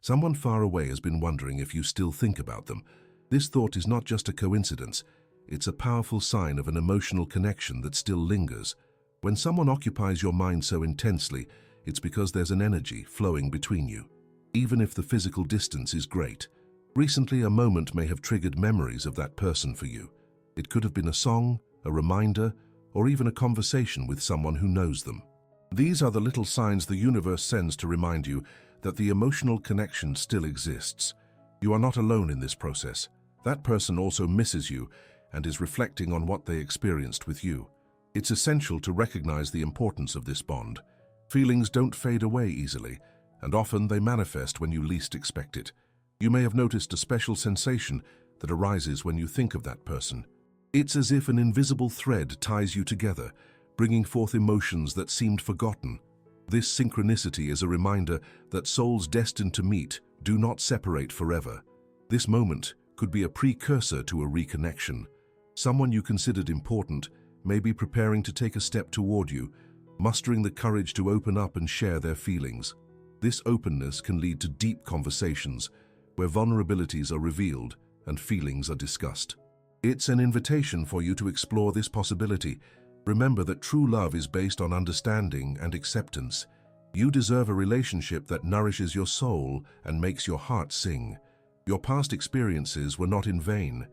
Someone far away has been wondering if you still think about them. This thought is not just a coincidence, it's a powerful sign of an emotional connection that still lingers. When someone occupies your mind so intensely, it's because there's an energy flowing between you, even if the physical distance is great. Recently, a moment may have triggered memories of that person for you. It could have been a song, a reminder, or even a conversation with someone who knows them. These are the little signs the universe sends to remind you that the emotional connection still exists. You are not alone in this process. That person also misses you and is reflecting on what they experienced with you. It's essential to recognize the importance of this bond. Feelings don't fade away easily, and often they manifest when you least expect it. You may have noticed a special sensation that arises when you think of that person. It's as if an invisible thread ties you together, bringing forth emotions that seemed forgotten. This synchronicity is a reminder that souls destined to meet do not separate forever. This moment could be a precursor to a reconnection. Someone you considered important may be preparing to take a step toward you, mustering the courage to open up and share their feelings. This openness can lead to deep conversations where vulnerabilities are revealed and feelings are discussed. It's an invitation for you to explore this possibility. Remember that true love is based on understanding and acceptance. You deserve a relationship that nourishes your soul and makes your heart sing. Your past experiences were not in vain.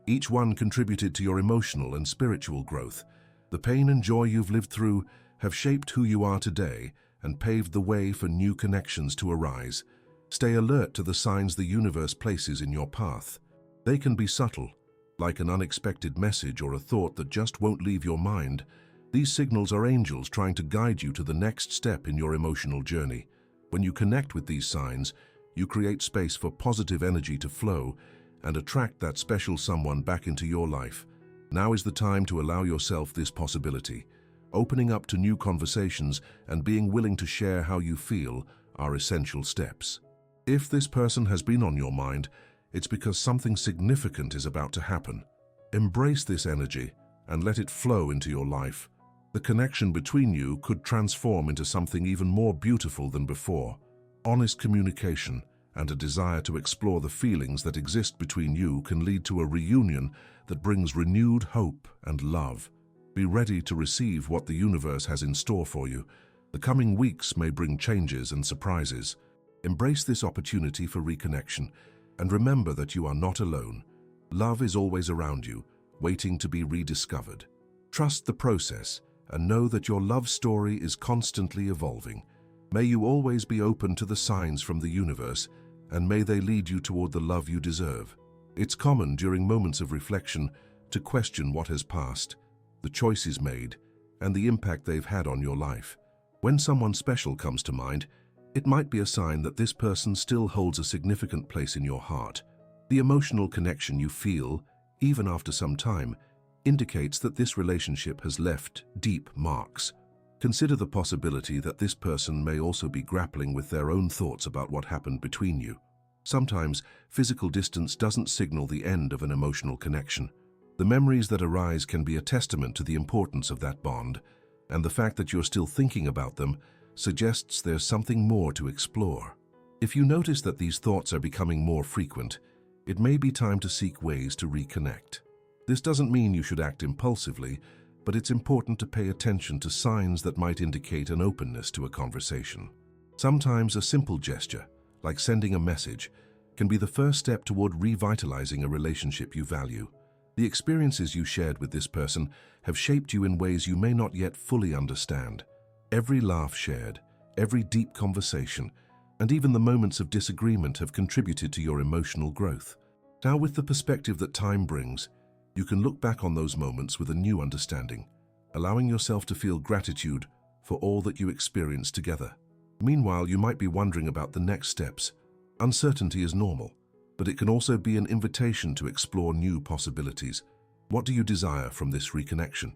Each one contributed to your emotional and spiritual growth. The pain and joy you've lived through have shaped who you are today and paved the way for new connections to arise. Stay alert to the signs the universe places in your path. They can be subtle, like an unexpected message or a thought that just won't leave your mind. These signals are angels trying to guide you to the next step in your emotional journey. When you connect with these signs, you create space for positive energy to flow and attract that special someone back into your life. Now is the time to allow yourself this possibility. Opening up to new conversations and being willing to share how you feel are essential steps. If this person has been on your mind, it's because something significant is about to happen. Embrace this energy and let it flow into your life. The connection between you could transform into something even more beautiful than before. Honest communication and a desire to explore the feelings that exist between you can lead to a reunion that brings renewed hope and love. Be ready to receive what the universe has in store for you. The coming weeks may bring changes and surprises. Embrace this opportunity for reconnection. And remember that you are not alone. Love is always around you, waiting to be rediscovered. Trust the process and know that your love story is constantly evolving. May you always be open to the signs from the universe, and may they lead you toward the love you deserve. It's common during moments of reflection to question what has passed, the choices made, and the impact they've had on your life. When someone special comes to mind, it might be a sign that this person still holds a significant place in your heart. The emotional connection you feel, even after some time, indicates that this relationship has left deep marks. Consider the possibility that this person may also be grappling with their own thoughts about what happened between you. Sometimes, physical distance doesn't signal the end of an emotional connection. The memories that arise can be a testament to the importance of that bond, and the fact that you're still thinking about them suggests there's something more to explore. If you notice that these thoughts are becoming more frequent, it may be time to seek ways to reconnect. This doesn't mean you should act impulsively, but it's important to pay attention to signs that might indicate an openness to a conversation. Sometimes a simple gesture, like sending a message, can be the first step toward revitalizing a relationship you value. The experiences you shared with this person have shaped you in ways you may not yet fully understand. Every laugh shared, every deep conversation, and even the moments of disagreement have contributed to your emotional growth. Now, with the perspective that time brings, you can look back on those moments with a new understanding, allowing yourself to feel gratitude for all that you experienced together. Meanwhile, you might be wondering about the next steps. Uncertainty is normal, but it can also be an invitation to explore new possibilities. What do you desire from this reconnection?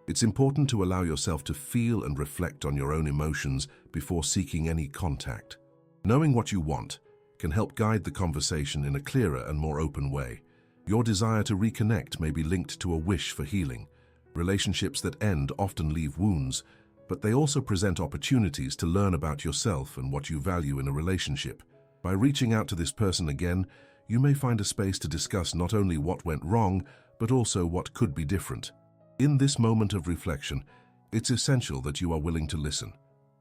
It's important to allow yourself to feel and reflect on your own emotions before seeking any contact. Knowing what you want can help guide the conversation in a clearer and more open way. Your desire to reconnect may be linked to a wish for healing. Relationships that end often leave wounds, but they also present opportunities to learn about yourself and what you value in a relationship. By reaching out to this person again, you may find a space to discuss not only what went wrong, but also what could be different. In this moment of reflection, it's essential that you are willing to listen.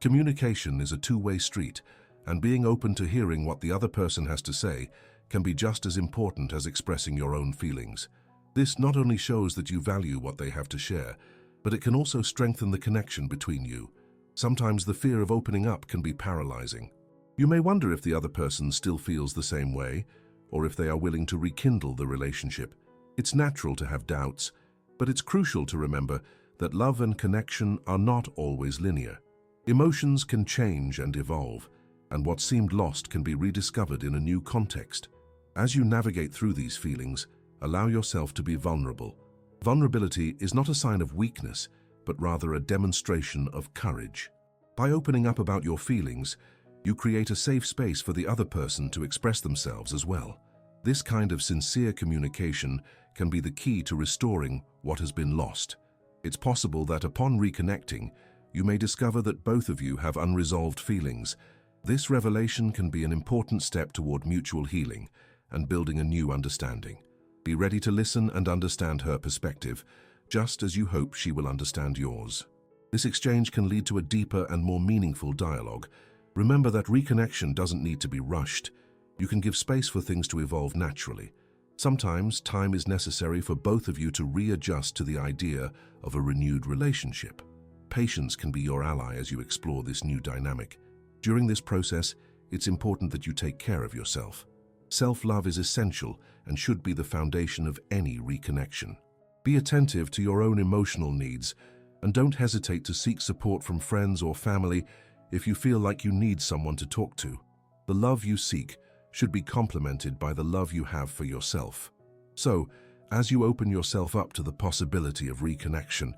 Communication is a two-way street, and being open to hearing what the other person has to say can be just as important as expressing your own feelings. This not only shows that you value what they have to share, but it can also strengthen the connection between you. Sometimes the fear of opening up can be paralyzing. You may wonder if the other person still feels the same way, or if they are willing to rekindle the relationship. It's natural to have doubts, but it's crucial to remember that love and connection are not always linear. Emotions can change and evolve, and what seemed lost can be rediscovered in a new context. As you navigate through these feelings, allow yourself to be vulnerable. Vulnerability is not a sign of weakness, but rather a demonstration of courage. By opening up about your feelings, you create a safe space for the other person to express themselves as well. This kind of sincere communication can be the key to restoring what has been lost. It's possible that upon reconnecting, you may discover that both of you have unresolved feelings. This revelation can be an important step toward mutual healing and building a new understanding. Be ready to listen and understand her perspective, just as you hope she will understand yours. This exchange can lead to a deeper and more meaningful dialogue. Remember that reconnection doesn't need to be rushed. You can give space for things to evolve naturally. Sometimes time is necessary for both of you to readjust to the idea of a renewed relationship. Patience can be your ally as you explore this new dynamic. During this process, it's important that you take care of yourself. Self-love is essential and should be the foundation of any reconnection. Be attentive to your own emotional needs and don't hesitate to seek support from friends or family if you feel like you need someone to talk to. The love you seek should be complemented by the love you have for yourself. So, as you open yourself up to the possibility of reconnection,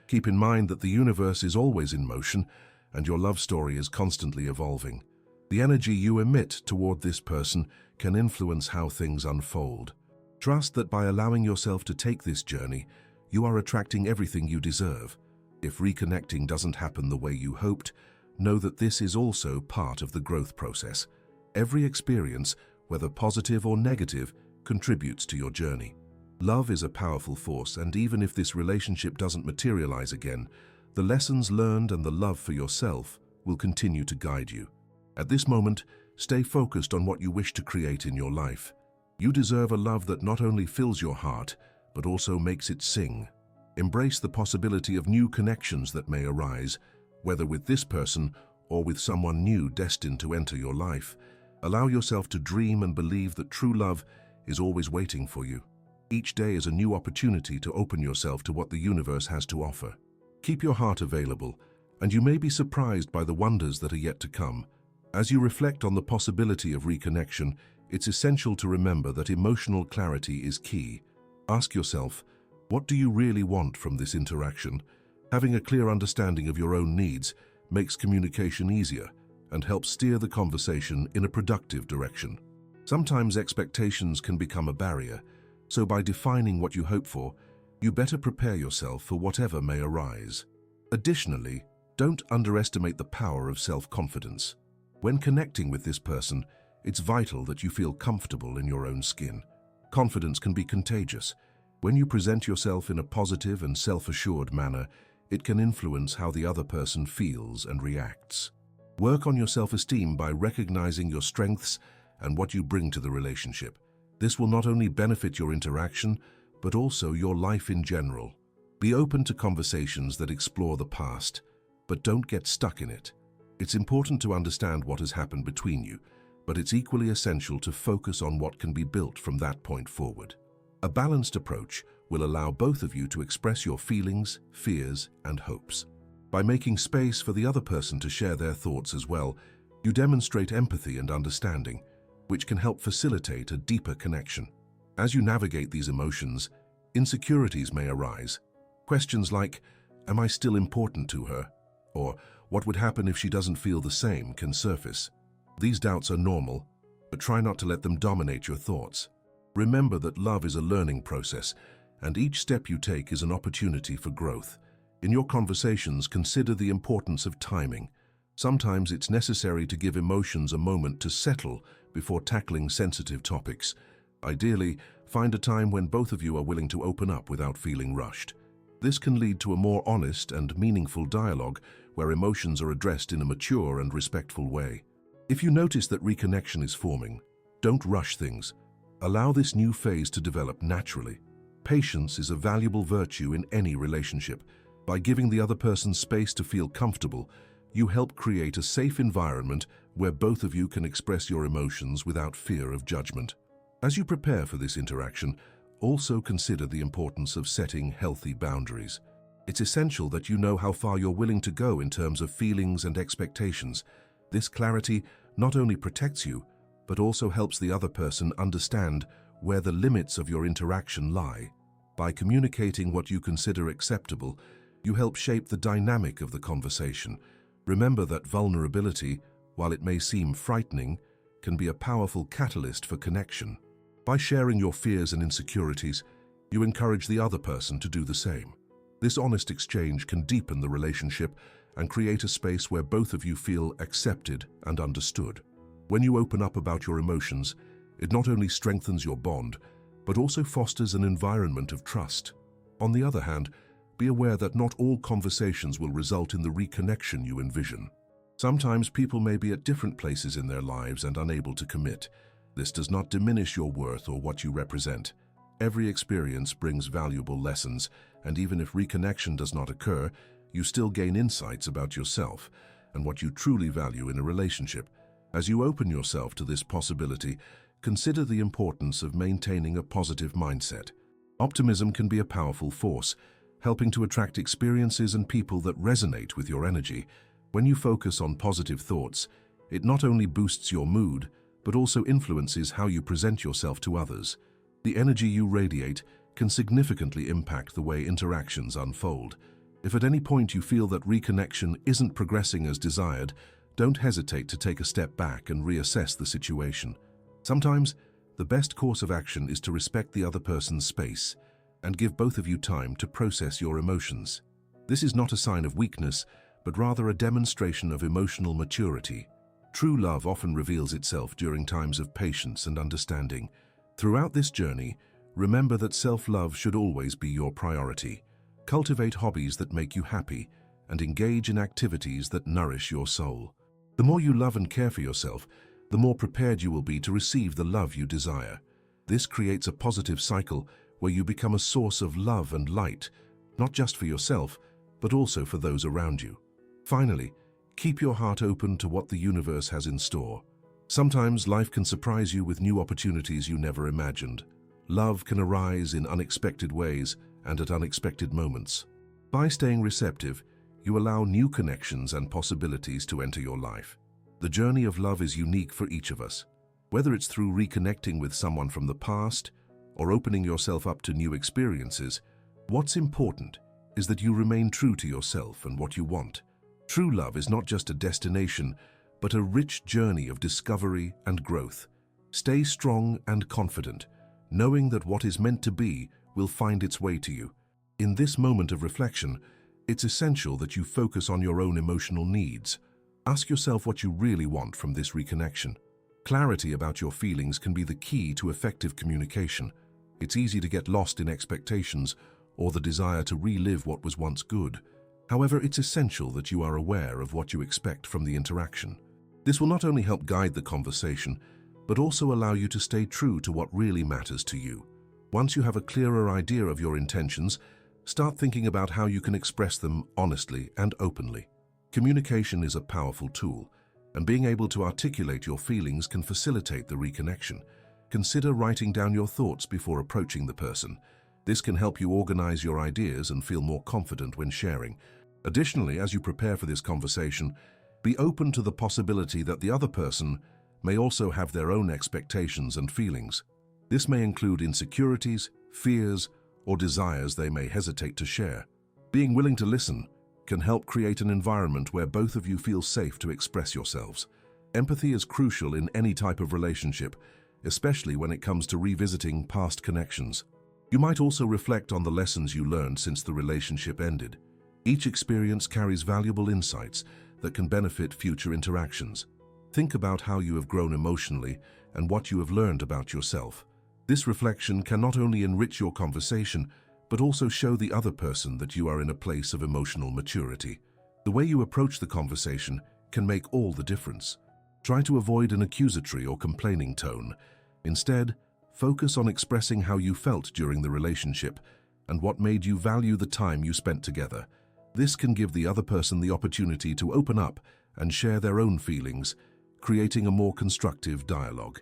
keep in mind that the universe is always in motion and your love story is constantly evolving. The energy you emit toward this person can influence how things unfold. Trust that by allowing yourself to take this journey, you are attracting everything you deserve. If reconnecting doesn't happen the way you hoped, know that this is also part of the growth process. Every experience, whether positive or negative, contributes to your journey. Love is a powerful force, and even if this relationship doesn't materialize again, the lessons learned and the love for yourself will continue to guide you. At this moment, stay focused on what you wish to create in your life. You deserve a love that not only fills your heart, but also makes it sing. Embrace the possibility of new connections that may arise, whether with this person or with someone new destined to enter your life. Allow yourself to dream and believe that true love is always waiting for you. Each day is a new opportunity to open yourself to what the universe has to offer. Keep your heart available, and you may be surprised by the wonders that are yet to come. As you reflect on the possibility of reconnection, it's essential to remember that emotional clarity is key. Ask yourself, what do you really want from this interaction? Having a clear understanding of your own needs makes communication easier and helps steer the conversation in a productive direction. Sometimes expectations can become a barrier, so by defining what you hope for, you better prepare yourself for whatever may arise. Additionally, don't underestimate the power of self-confidence. When connecting with this person, it's vital that you feel comfortable in your own skin. Confidence can be contagious. When you present yourself in a positive and self-assured manner, it can influence how the other person feels and reacts. Work on your self-esteem by recognizing your strengths and what you bring to the relationship. This will not only benefit your interaction, but also your life in general. Be open to conversations that explore the past, but don't get stuck in it. It's important to understand what has happened between you, but it's equally essential to focus on what can be built from that point forward. A balanced approach will allow both of you to express your feelings, fears, and hopes. By making space for the other person to share their thoughts as well, you demonstrate empathy and understanding, which can help facilitate a deeper connection. As you navigate these emotions, insecurities may arise. Questions like, "Am I still important to her?" or "What would happen if she doesn't feel the same?" can surface. These doubts are normal, but try not to let them dominate your thoughts. Remember that love is a learning process, and each step you take is an opportunity for growth. In your conversations, consider the importance of timing. Sometimes it's necessary to give emotions a moment to settle before tackling sensitive topics. Ideally, find a time when both of you are willing to open up without feeling rushed. This can lead to a more honest and meaningful dialogue where emotions are addressed in a mature and respectful way. If you notice that reconnection is forming, don't rush things. Allow this new phase to develop naturally. Patience is a valuable virtue in any relationship. By giving the other person space to feel comfortable, you help create a safe environment where both of you can express your emotions without fear of judgment. As you prepare for this interaction, also consider the importance of setting healthy boundaries. It's essential that you know how far you're willing to go in terms of feelings and expectations. This clarity not only protects you, but also helps the other person understand where the limits of your interaction lie. By communicating what you consider acceptable, you help shape the dynamic of the conversation. Remember that vulnerability, while it may seem frightening, can be a powerful catalyst for connection. By sharing your fears and insecurities, you encourage the other person to do the same. This honest exchange can deepen the relationship and create a space where both of you feel accepted and understood. When you open up about your emotions, it not only strengthens your bond, but also fosters an environment of trust. On the other hand, be aware that not all conversations will result in the reconnection you envision. Sometimes people may be at different places in their lives and unable to commit. This does not diminish your worth or what you represent. Every experience brings valuable lessons, and even if reconnection does not occur, you still gain insights about yourself and what you truly value in a relationship. As you open yourself to this possibility, consider the importance of maintaining a positive mindset. Optimism can be a powerful force, helping to attract experiences and people that resonate with your energy. When you focus on positive thoughts, it not only boosts your mood, but also influences how you present yourself to others. The energy you radiate can significantly impact the way interactions unfold. If at any point you feel that reconnection isn't progressing as desired, don't hesitate to take a step back and reassess the situation. Sometimes, the best course of action is to respect the other person's space and give both of you time to process your emotions. This is not a sign of weakness, but rather a demonstration of emotional maturity. True love often reveals itself during times of patience and understanding. Throughout this journey, remember that self-love should always be your priority. Cultivate hobbies that make you happy and engage in activities that nourish your soul. The more you love and care for yourself, the more prepared you will be to receive the love you desire. This creates a positive cycle where you become a source of love and light, not just for yourself, but also for those around you. Finally, keep your heart open to what the universe has in store. Sometimes life can surprise you with new opportunities you never imagined. Love can arise in unexpected ways and at unexpected moments. By staying receptive, you allow new connections and possibilities to enter your life. The journey of love is unique for each of us. Whether it's through reconnecting with someone from the past or opening yourself up to new experiences, what's important is that you remain true to yourself and what you want. True love is not just a destination, but a rich journey of discovery and growth. Stay strong and confident, knowing that what is meant to be will find its way to you. In this moment of reflection, it's essential that you focus on your own emotional needs. Ask yourself what you really want from this reconnection. Clarity about your feelings can be the key to effective communication. It's easy to get lost in expectations or the desire to relive what was once good. However, it's essential that you are aware of what you expect from the interaction. This will not only help guide the conversation, but also allow you to stay true to what really matters to you. Once you have a clearer idea of your intentions, start thinking about how you can express them honestly and openly. Communication is a powerful tool, and being able to articulate your feelings can facilitate the reconnection. Consider writing down your thoughts before approaching the person. This can help you organize your ideas and feel more confident when sharing. Additionally, as you prepare for this conversation, be open to the possibility that the other person may also have their own expectations and feelings. This may include insecurities, fears, or desires they may hesitate to share. Being willing to listen can help create an environment where both of you feel safe to express yourselves. Empathy is crucial in any type of relationship, especially when it comes to revisiting past connections. You might also reflect on the lessons you learned since the relationship ended. Each experience carries valuable insights that can benefit future interactions. Think about how you have grown emotionally and what you have learned about yourself. This reflection can not only enrich your conversation, but also show the other person that you are in a place of emotional maturity. The way you approach the conversation can make all the difference. Try to avoid an accusatory or complaining tone. Instead, focus on expressing how you felt during the relationship and what made you value the time you spent together. This can give the other person the opportunity to open up and share their own feelings, creating a more constructive dialogue.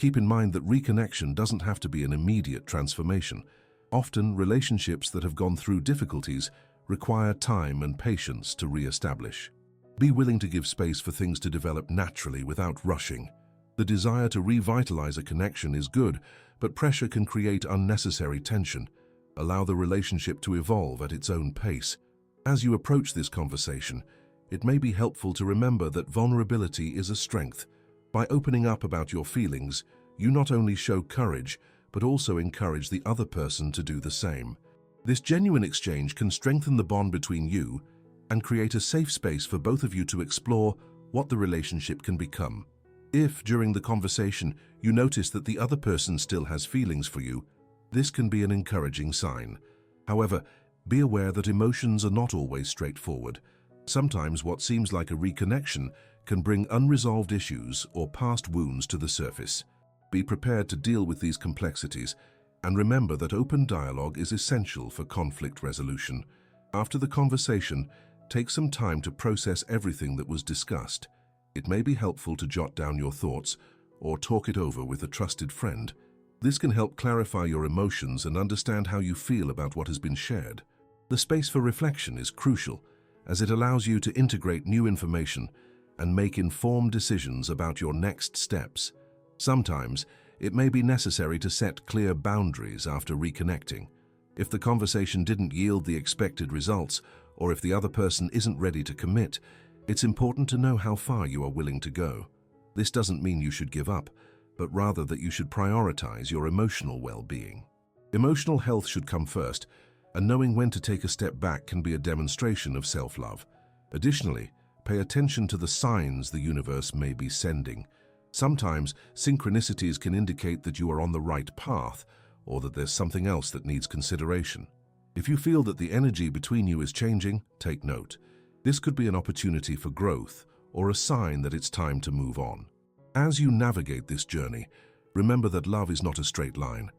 Keep in mind that reconnection doesn't have to be an immediate transformation. Often, relationships that have gone through difficulties require time and patience to re-establish. Be willing to give space for things to develop naturally without rushing. The desire to revitalize a connection is good, but pressure can create unnecessary tension. Allow the relationship to evolve at its own pace. As you approach this conversation, it may be helpful to remember that vulnerability is a strength. By opening up about your feelings, you not only show courage, but also encourage the other person to do the same. This genuine exchange can strengthen the bond between you and create a safe space for both of you to explore what the relationship can become. If, during the conversation, you notice that the other person still has feelings for you, this can be an encouraging sign. However, be aware that emotions are not always straightforward. Sometimes what seems like a reconnection can bring unresolved issues or past wounds to the surface. Be prepared to deal with these complexities, and remember that open dialogue is essential for conflict resolution. After the conversation, take some time to process everything that was discussed. It may be helpful to jot down your thoughts or talk it over with a trusted friend. This can help clarify your emotions and understand how you feel about what has been shared. The space for reflection is crucial, as it allows you to integrate new information and make informed decisions about your next steps. Sometimes, it may be necessary to set clear boundaries after reconnecting. If the conversation didn't yield the expected results, or if the other person isn't ready to commit, it's important to know how far you are willing to go. This doesn't mean you should give up, but rather that you should prioritize your emotional well-being. Emotional health should come first, and knowing when to take a step back can be a demonstration of self-love. Additionally, pay attention to the signs the universe may be sending. Sometimes, synchronicities can indicate that you are on the right path, or that there's something else that needs consideration. If you feel that the energy between you is changing, take note. This could be an opportunity for growth, or a sign that it's time to move on. As you navigate this journey, remember that love is not a straight line.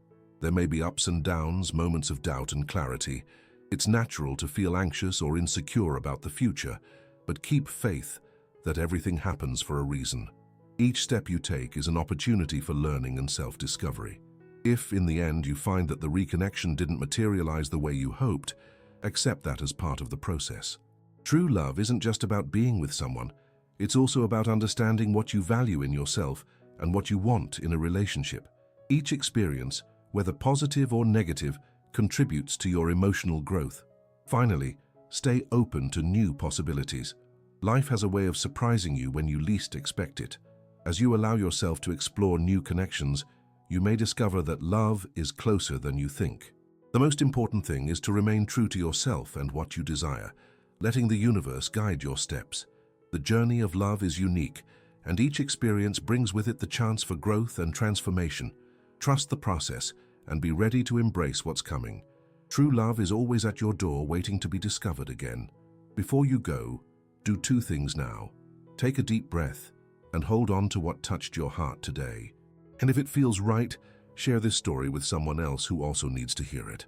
There may be ups and downs, moments of doubt and clarity. It's natural to feel anxious or insecure about the future, but keep faith that everything happens for a reason. Each step you take is an opportunity for learning and self-discovery. If, in the end, you find that the reconnection didn't materialize the way you hoped, accept that as part of the process. True love isn't just about being with someone. It's also about understanding what you value in yourself and what you want in a relationship. Each experience, whether positive or negative, contributes to your emotional growth. Finally, stay open to new possibilities. Life has a way of surprising you when you least expect it. As you allow yourself to explore new connections, you may discover that love is closer than you think. The most important thing is to remain true to yourself and what you desire, letting the universe guide your steps. The journey of love is unique, and each experience brings with it the chance for growth and transformation. Trust the process and be ready to embrace what's coming. True love is always at your door waiting to be discovered again. Before you go, do two things now. Take a deep breath and hold on to what touched your heart today. And if it feels right, share this story with someone else who also needs to hear it.